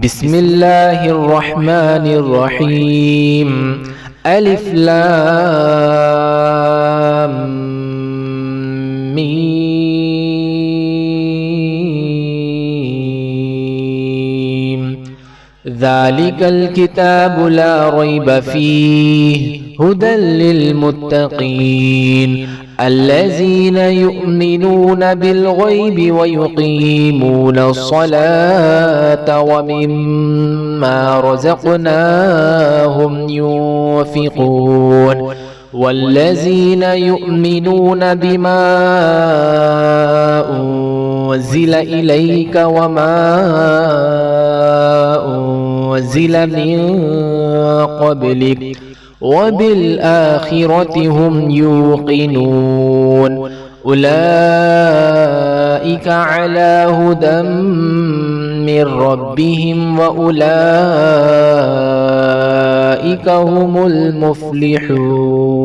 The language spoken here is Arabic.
بسم الله الرحمن الرحيم. ألف لام ميم. ذلك الكتاب لا ريب فيه هدى للمتقين الذين يؤمنون بالغيب ويقيمون الصلاة ومما رزقناهم ينفقون والذين يؤمنون بما أنزل إليك وما أنزل من قبلك وبالآخرة هم يوقنون أولئك على هدى من ربهم وأولئك هم المفلحون.